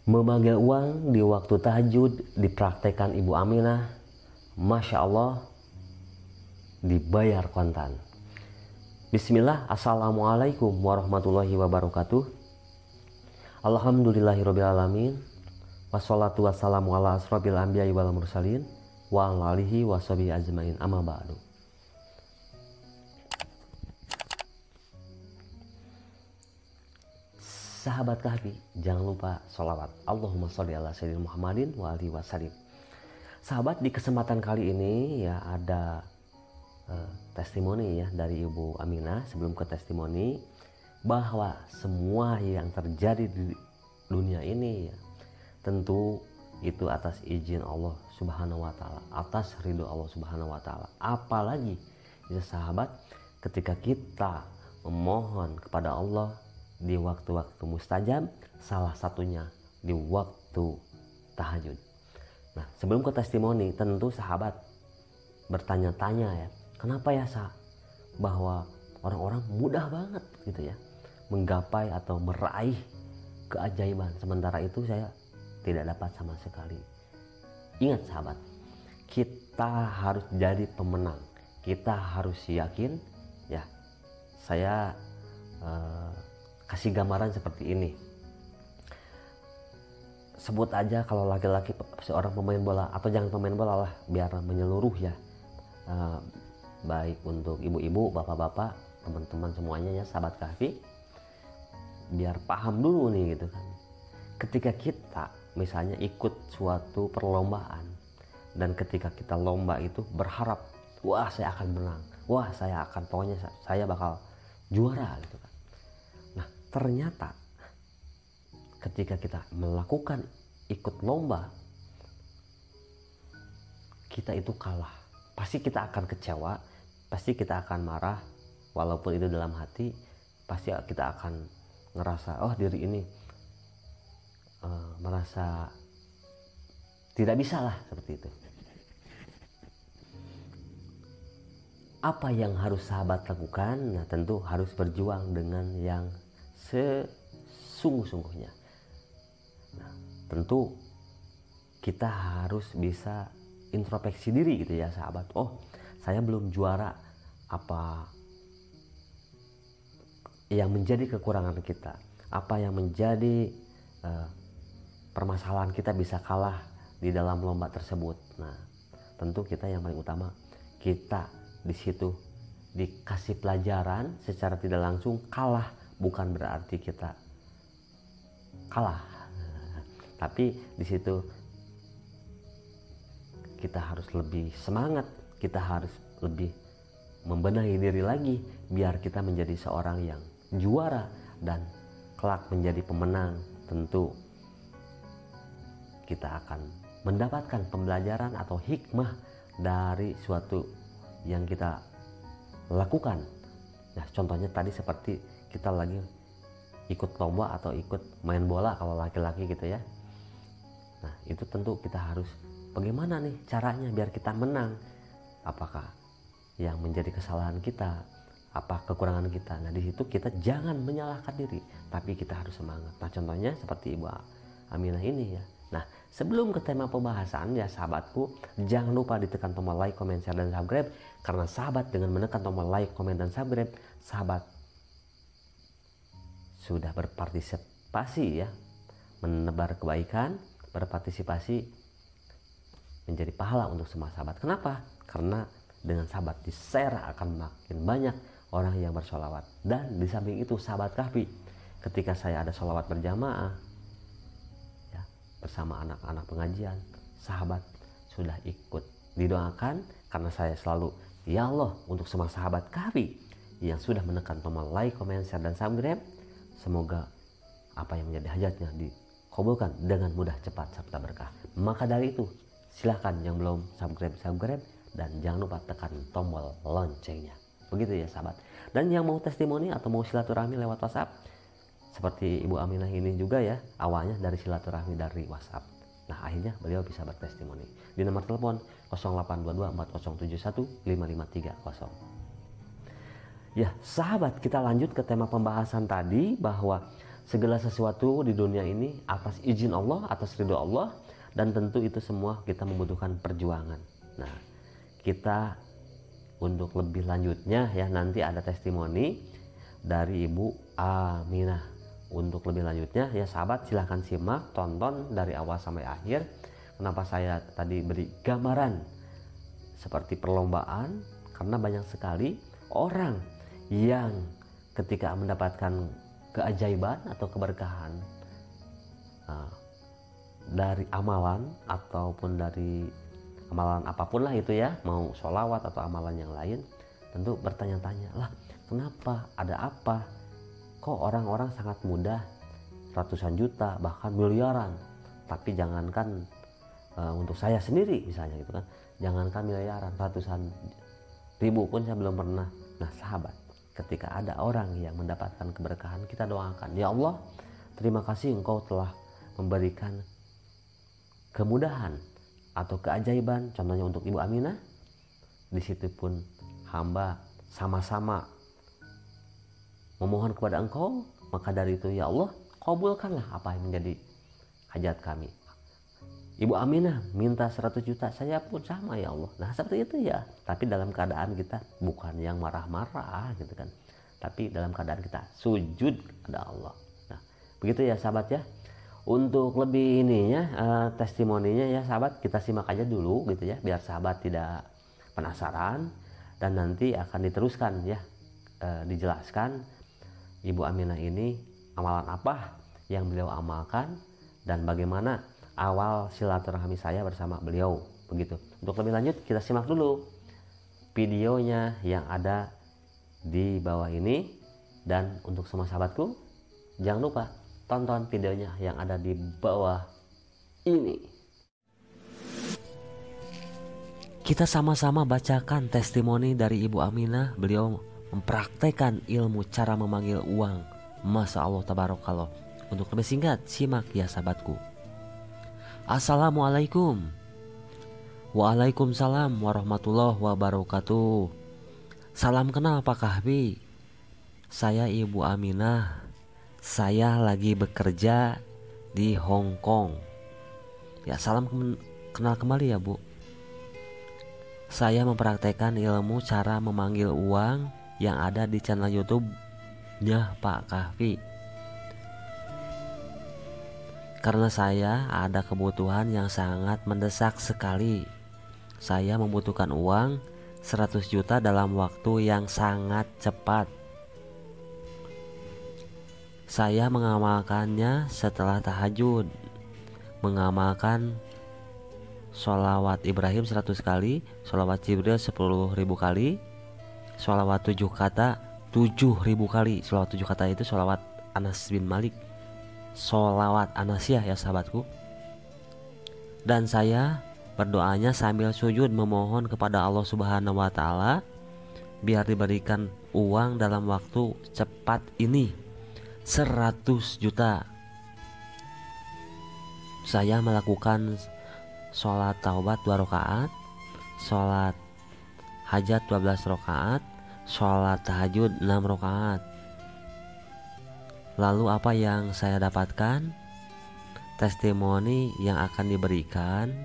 Memanggil uang di waktu tahajud dipraktekkan Ibu Aminah, Masya Allah, dibayar kontan. Bismillah, Assalamualaikum warahmatullahi wabarakatuh. Alhamdulillahirrabbilalamin. Wassalatu wassalamu ala asrofil anbiya'i wal mursalin wa ala alihi wa sahbihi ajmain, amma ba'du. Sahabat Kahfi, jangan lupa sholawat Allahumma sholli ala sayyidina Muhammadin wa alihi wasallim. Sahabat, di kesempatan kali ini ya ada testimoni ya dari Ibu Aminah. Sebelum ke testimoni, bahwa semua yang terjadi di dunia ini ya, tentu itu atas izin Allah Subhanahu wa taala, atas ridho Allah Subhanahu wa taala. Apalagi ya sahabat, ketika kita memohon kepada Allah di waktu-waktu mustajab, salah satunya di waktu tahajud. Nah, sebelum ke testimoni, tentu sahabat bertanya-tanya ya, kenapa ya bahwa orang-orang mudah banget gitu ya menggapai atau meraih keajaiban, sementara itu saya tidak dapat sama sekali. Ingat sahabat, kita harus jadi pemenang, kita harus yakin ya. Saya kasih gambaran seperti ini. Sebut aja kalau laki-laki seorang pemain bola, atau jangan pemain bola lah, biar menyeluruh ya, baik untuk ibu-ibu, bapak-bapak, teman-teman semuanya ya sahabat Kahfi, biar paham dulu nih gitu kan. Ketika kita misalnya ikut suatu perlombaan, dan ketika kita lomba itu berharap, wah saya akan menang, wah saya akan, pokoknya saya bakal juara gitu kan. Nah, ternyata ketika kita melakukan ikut lomba, kita itu kalah. Pasti kita akan kecewa, pasti kita akan marah, walaupun itu dalam hati, pasti kita akan ngerasa, oh diri ini merasa tidak bisa lah, seperti itu. Apa yang harus sahabat lakukan? Nah, tentu harus berjuang dengan yang sesungguh-sungguhnya. Nah, tentu kita harus bisa introspeksi diri gitu ya sahabat. Oh, saya belum juara, apa yang menjadi kekurangan kita, apa yang menjadi permasalahan kita bisa kalah di dalam lomba tersebut. Nah, tentu kita yang paling utama, kita di situ dikasih pelajaran secara tidak langsung. Kalah bukan berarti kita kalah, tapi di situ kita harus lebih semangat, kita harus lebih membenahi diri lagi biar kita menjadi seorang yang juara dan kelak menjadi pemenang. Tentu kita akan mendapatkan pembelajaran atau hikmah dari suatu yang kita lakukan. Nah, contohnya tadi seperti kita lagi ikut lomba atau ikut main bola kalau laki-laki gitu ya. Nah, itu tentu kita harus bagaimana nih caranya biar kita menang. Apakah yang menjadi kesalahan kita, apa kekurangan kita. Nah, di situ kita jangan menyalahkan diri, tapi kita harus semangat. Nah, contohnya seperti Ibu Aminah ini ya. Nah, sebelum ke tema pembahasan ya sahabatku, jangan lupa ditekan tombol like, comment, share, dan subscribe. Karena sahabat dengan menekan tombol like, comment, dan subscribe, sahabat sudah berpartisipasi ya, menebar kebaikan, berpartisipasi menjadi pahala untuk semua sahabat. Kenapa? Karena dengan sahabat di-share akan makin banyak orang yang bersolawat. Dan di samping itu sahabat Kahfi, ketika saya ada solawat berjamaah ya, bersama anak-anak pengajian, sahabat sudah ikut didoakan. Karena saya selalu, ya Allah, untuk semua sahabat Kahfi yang sudah menekan tombol like, comment, share, dan subscribe, semoga apa yang menjadi hajatnya dikabulkan dengan mudah, cepat, serta berkah. Maka dari itu, silahkan yang belum subscribe, dan jangan lupa tekan tombol loncengnya. Begitu ya sahabat. Dan yang mau testimoni atau mau silaturahmi lewat WhatsApp, seperti Ibu Aminah ini juga ya, awalnya dari silaturahmi dari WhatsApp. Nah, akhirnya beliau bisa bertestimoni di nomor telepon 082240715530. Ya sahabat, kita lanjut ke tema pembahasan tadi, bahwa segala sesuatu di dunia ini atas izin Allah, atas ridho Allah, dan tentu itu semua kita membutuhkan perjuangan. Nah, kita untuk lebih lanjutnya ya nanti ada testimoni dari Ibu Aminah. Untuk lebih lanjutnya ya sahabat, silahkan simak, tonton dari awal sampai akhir. Kenapa saya tadi beri gambaran seperti perlombaan? Karena banyak sekali orang yang ketika mendapatkan keajaiban atau keberkahan dari amalan ataupun dari amalan apapun lah itu ya, mau sholawat atau amalan yang lain, tentu bertanya-tanya lah, kenapa, ada apa, kok orang-orang sangat mudah ratusan juta bahkan miliaran. Tapi jangankan untuk saya sendiri misalnya gitu kan, jangankan miliaran, ratusan ribu pun saya belum pernah. Nah sahabat, ketika ada orang yang mendapatkan keberkahan, kita doakan, ya Allah, terima kasih Engkau telah memberikan kemudahan atau keajaiban, contohnya untuk Ibu Aminah. Di situ pun hamba sama-sama memohon kepada Engkau, maka dari itu ya Allah, kabulkanlah apa yang menjadi hajat kami. Ibu Aminah minta 100 juta, saya pun sama ya Allah. Nah seperti itu ya, tapi dalam keadaan kita bukan yang marah-marah gitu kan, tapi dalam keadaan kita sujud kepada Allah. Nah begitu ya sahabat ya. Untuk lebih ininya testimoninya ya sahabat, kita simak aja dulu gitu ya, biar sahabat tidak penasaran, dan nanti akan diteruskan ya, dijelaskan Ibu Aminah ini amalan apa yang beliau amalkan dan bagaimana awal silaturahmi saya bersama beliau begitu. Untuk lebih lanjut kita simak dulu videonya yang ada di bawah ini, dan untuk semua sahabatku jangan lupa tonton videonya yang ada di bawah ini. Kita sama-sama bacakan testimoni dari Ibu Aminah. Beliau mempraktekkan ilmu cara memanggil uang. Masya Allah tabarakallah. Untuk lebih singkat, simak ya sahabatku. Assalamualaikum. Waalaikumsalam warahmatullahi wabarakatuh. Salam kenal Pak Kahfi. Saya Ibu Aminah. Saya lagi bekerja di Hong Kong. Ya salam kenal kembali ya Bu. Saya mempraktekkan ilmu cara memanggil uang yang ada di channel YouTube-nya Pak Kahfi. Karena saya ada kebutuhan yang sangat mendesak sekali. Saya membutuhkan uang 100 juta dalam waktu yang sangat cepat. Saya mengamalkannya setelah tahajud, mengamalkan sholawat Ibrahim 100 kali, sholawat Jibril 10.000 kali, sholawat 7 kata 7.000 kali. Sholawat 7 kata itu sholawat Anas bin Malik, sholawat Anasiyah ya sahabatku. Dan saya berdoanya sambil sujud memohon kepada Allah Subhanahu wa Ta'ala biar diberikan uang dalam waktu cepat ini 100 juta. Saya melakukan sholat taubat 2 rakaat, sholat hajat 12 rakaat, sholat tahajud 6 rakaat. Lalu apa yang saya dapatkan? Testimoni yang akan diberikan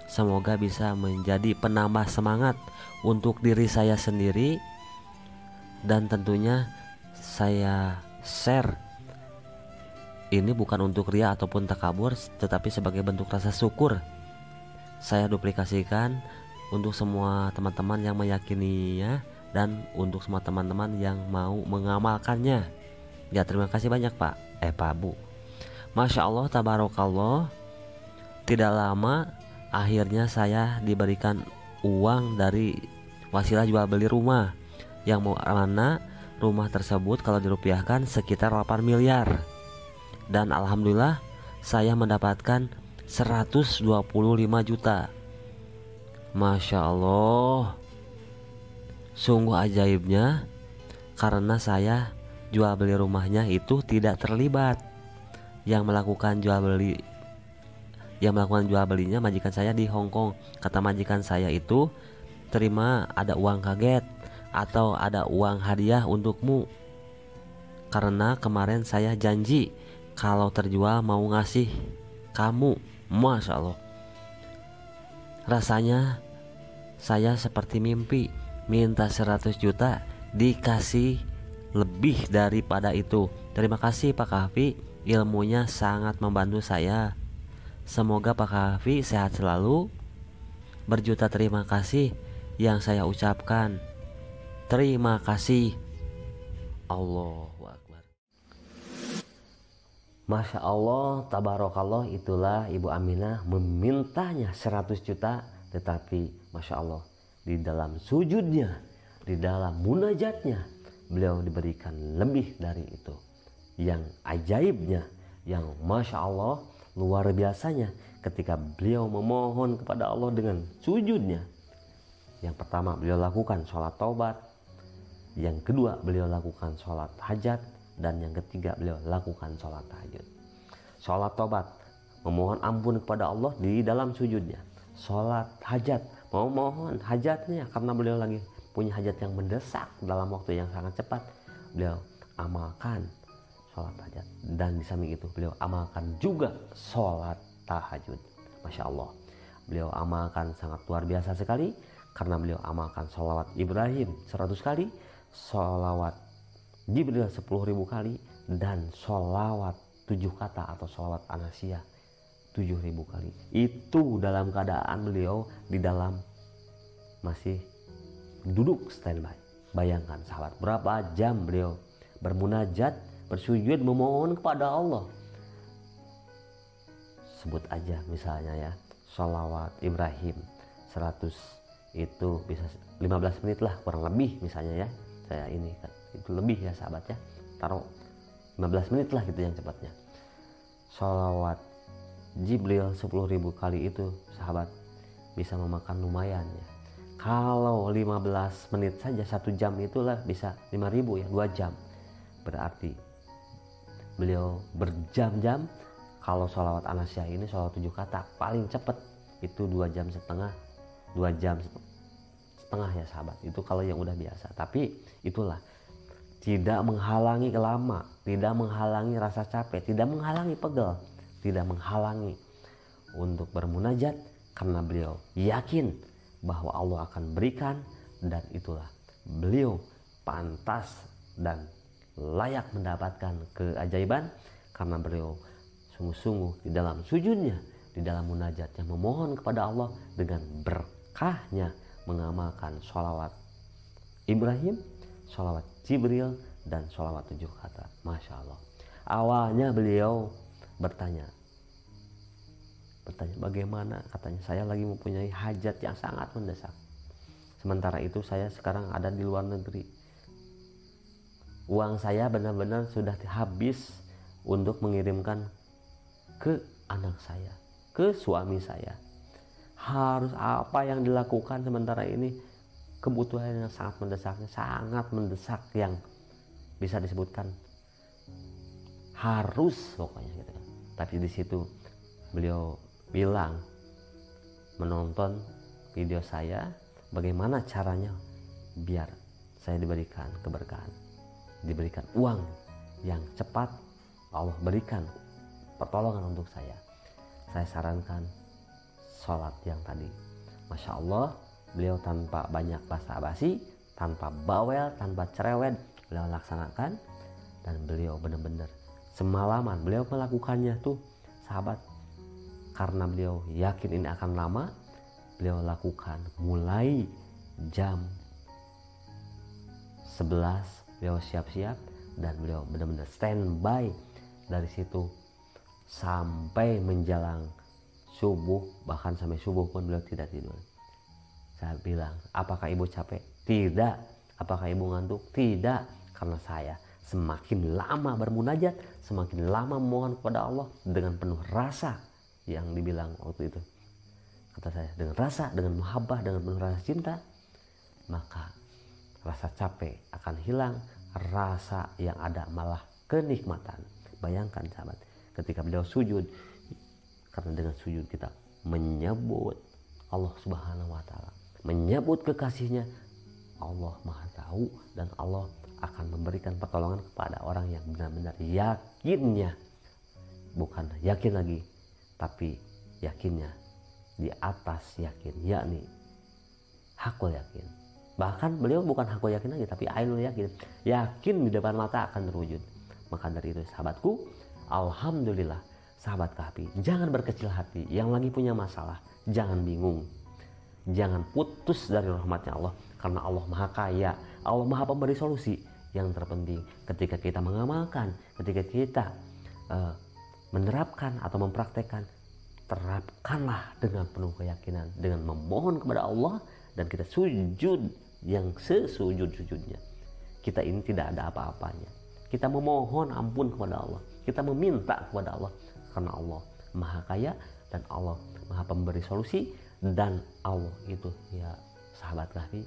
semoga bisa menjadi penambah semangat untuk diri saya sendiri, dan tentunya saya share ini bukan untuk ria ataupun takabur, tetapi sebagai bentuk rasa syukur. Saya duplikasikan untuk semua teman-teman yang meyakininya dan untuk semua teman-teman yang mau mengamalkannya. Ya terima kasih banyak Pak Bu. Masya Allah tabarakallah. Tidak lama akhirnya saya diberikan uang dari wasilah jual beli rumah, yang mana rumah tersebut kalau dirupiahkan sekitar 8 miliar. Dan alhamdulillah saya mendapatkan 125 juta. Masya Allah, sungguh ajaibnya, karena saya jual beli rumahnya itu tidak terlibat. Yang melakukan jual belinya majikan saya di Hong Kong. Kata majikan saya itu, terima ada uang kaget atau ada uang hadiah untukmu, karena kemarin saya janji kalau terjual mau ngasih kamu. Masya Allah, rasanya saya seperti mimpi, minta 100 juta dikasih lebih daripada itu. Terima kasih Pak Kahfi, ilmunya sangat membantu saya. Semoga Pak Kahfi sehat selalu. Berjuta terima kasih yang saya ucapkan. Terima kasih. Allahu Akbar. Masya Allah, tabarakallah, itulah Ibu Aminah memintanya 100 juta. Tetapi Masya Allah, di dalam sujudnya, di dalam munajatnya, beliau diberikan lebih dari itu. Yang ajaibnya, yang Masya Allah luar biasanya, ketika beliau memohon kepada Allah dengan sujudnya. Yang pertama beliau lakukan sholat taubat, yang kedua beliau lakukan sholat hajat, dan yang ketiga beliau lakukan sholat tahajud. Sholat taubat, memohon ampun kepada Allah di dalam sujudnya. Sholat hajat, memohon hajatnya karena beliau lagi punya hajat yang mendesak dalam waktu yang sangat cepat. Beliau amalkan sholat hajat, dan di samping itu beliau amalkan juga sholat tahajud. Masya Allah, beliau amalkan sangat luar biasa sekali, karena beliau amalkan sholawat Ibrahim 100 kali, sholawat Jibril 10.000 kali, dan sholawat 7 kata atau sholawat Anasiyah 7.000 kali. Itu dalam keadaan beliau di dalam masih duduk standby. Bayangkan sahabat, berapa jam beliau bermunajat, bersujud, memohon kepada Allah. Sebut aja misalnya ya, sholawat Ibrahim 100 itu bisa 15 menit lah kurang lebih misalnya ya. Saya ini kan itu lebih ya sahabat ya, taruh 15 menit lah gitu yang cepatnya. Sholawat Jibril 10.000 kali itu sahabat bisa memakan lumayan ya. Kalau 15 menit saja 1 jam itulah bisa 5.000 ya, 2 jam. Berarti beliau berjam-jam. Kalau sholawat Anasiyah ini sholawat 7 kata paling cepat itu 2 jam setengah, 2 jam setengah ya sahabat. Itu kalau yang udah biasa. Tapi itulah, tidak menghalangi lama, tidak menghalangi rasa capek, tidak menghalangi pegel, tidak menghalangi untuk bermunajat, karena beliau yakin bahwa Allah akan berikan, dan itulah beliau pantas dan layak mendapatkan keajaiban karena beliau sungguh-sungguh di dalam sujudnya, di dalam munajatnya memohon kepada Allah dengan berkahnya mengamalkan sholawat Ibrahim, sholawat Jibril, dan sholawat 7 kata. Masya Allah. Awalnya beliau bertanya bagaimana, katanya saya lagi mempunyai hajat yang sangat mendesak. Sementara itu saya sekarang ada di luar negeri. Uang saya benar-benar sudah habis untuk mengirimkan ke anak saya, ke suami saya. Harus apa yang dilakukan sementara ini? Kebutuhan yang sangat mendesak yang bisa disebutkan harus pokoknya gitu. Tapi di situ beliau bilang, menonton video saya, bagaimana caranya biar saya diberikan keberkahan, diberikan uang yang cepat, Allah berikan pertolongan untuk saya. Saya sarankan sholat yang tadi. Masya Allah, beliau tanpa banyak basa-basi, tanpa bawel, tanpa cerewet, beliau laksanakan. Dan beliau benar-benar semalaman beliau melakukannya tuh sahabat, karena beliau yakin ini akan lama. Beliau lakukan mulai jam 11 beliau siap-siap, dan beliau benar-benar standby dari situ sampai menjelang subuh. Bahkan sampai subuh pun beliau tidak tidur. Saya bilang, apakah ibu capek? Tidak. Apakah ibu ngantuk? Tidak. Karena saya semakin lama bermunajat, semakin lama memohon kepada Allah dengan penuh rasa, yang dibilang waktu itu, kata saya, dengan rasa, dengan muhabbah, dengan penuh rasa cinta, maka rasa capek akan hilang, rasa yang ada malah kenikmatan. Bayangkan sahabat, ketika beliau sujud, karena dengan sujud kita menyebut Allah Subhanahu wa Ta'ala, menyebut kekasihnya, Allah Maha Tahu, dan Allah akan memberikan pertolongan kepada orang yang benar-benar yakinnya bukan yakin lagi, tapi yakinnya di atas yakin, yakni hakul yakin. Bahkan beliau bukan hakul yakin lagi, tapi ainul yakin, yakin di depan mata akan terwujud. Maka dari itu sahabatku, alhamdulillah sahabat Kahfi, jangan berkecil hati. Yang lagi punya masalah, jangan bingung, jangan putus dari rahmatnya Allah, karena Allah maha kaya, Allah maha pemberi solusi. Yang terpenting ketika kita mengamalkan, ketika kita menerapkan atau mempraktekkan, terapkanlah dengan penuh keyakinan, dengan memohon kepada Allah, dan kita sujud yang sesujud-sujudnya. Kita ini tidak ada apa-apanya, kita memohon ampun kepada Allah, kita meminta kepada Allah, karena Allah maha kaya dan Allah maha pemberi solusi. Dan Allah itu, ya sahabat Kahfi,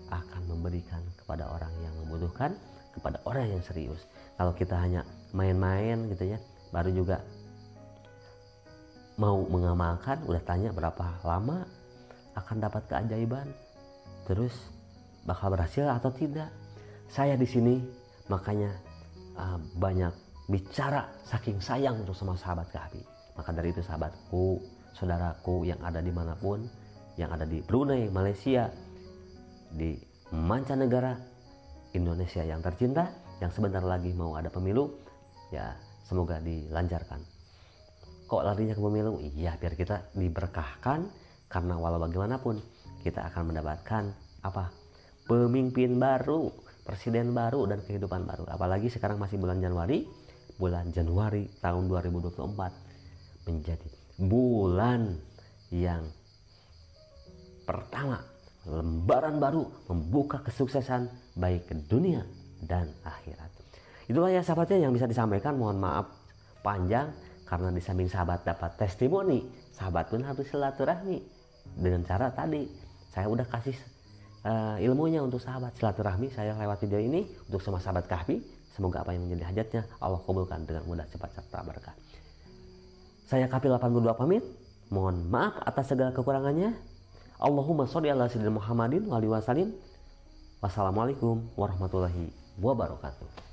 akan memberikan kepada orang yang membutuhkan, kepada orang yang serius. Kalau kita hanya main-main gitu ya, baru juga mau mengamalkan, udah tanya berapa lama akan dapat keajaiban, terus bakal berhasil atau tidak. Saya di sini makanya banyak bicara saking sayang untuk sama sahabat Kahfi. Maka dari itu sahabatku, saudaraku yang ada dimanapun, yang ada di Brunei, Malaysia, di mancanegara, Indonesia yang tercinta, yang sebentar lagi mau ada pemilu, ya semoga dilancarkan. Kok larinya ke pemilu? Iya, biar kita diberkahkan, karena walau bagaimanapun kita akan mendapatkan apa? Pemimpin baru, presiden baru, dan kehidupan baru. Apalagi sekarang masih bulan Januari tahun 2024 menjadi bulan yang pertama, lembaran baru membuka kesuksesan baik ke dunia dan akhirat. Itulah ya sahabatnya yang bisa disampaikan. Mohon maaf panjang, karena di samping sahabat dapat testimoni, sahabat pun harus silaturahmi. Dengan cara tadi saya udah kasih ilmunya untuk sahabat, silaturahmi saya lewat video ini untuk semua sahabat Kahfi. Semoga apa yang menjadi hajatnya Allah kabulkan dengan mudah, cepat serta berkah. Saya Kahfi 82 pamit. Mohon maaf atas segala kekurangannya. Allahumma sholli ala sayyidina Muhammadin wa alihi wasallim. Wassalamualaikum warahmatullahi wabarakatuh.